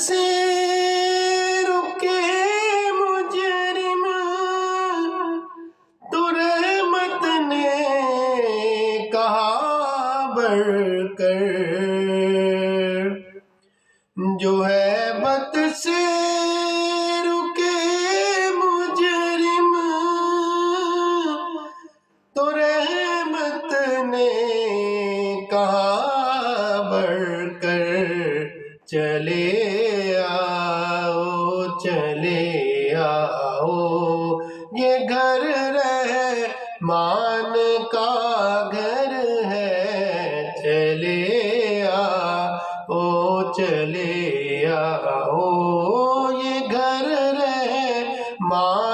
سے رکے مجرم تو رحمت نے کہا بڑھ کر، جو ہے بت سے رکے مجرم تو رحمت نے کہا بڑھ کر، چلے آؤ چلے آؤ یہ گھر رحمان کا گھر ہے، چلے آؤ چلے آؤ یہ گھر رحمان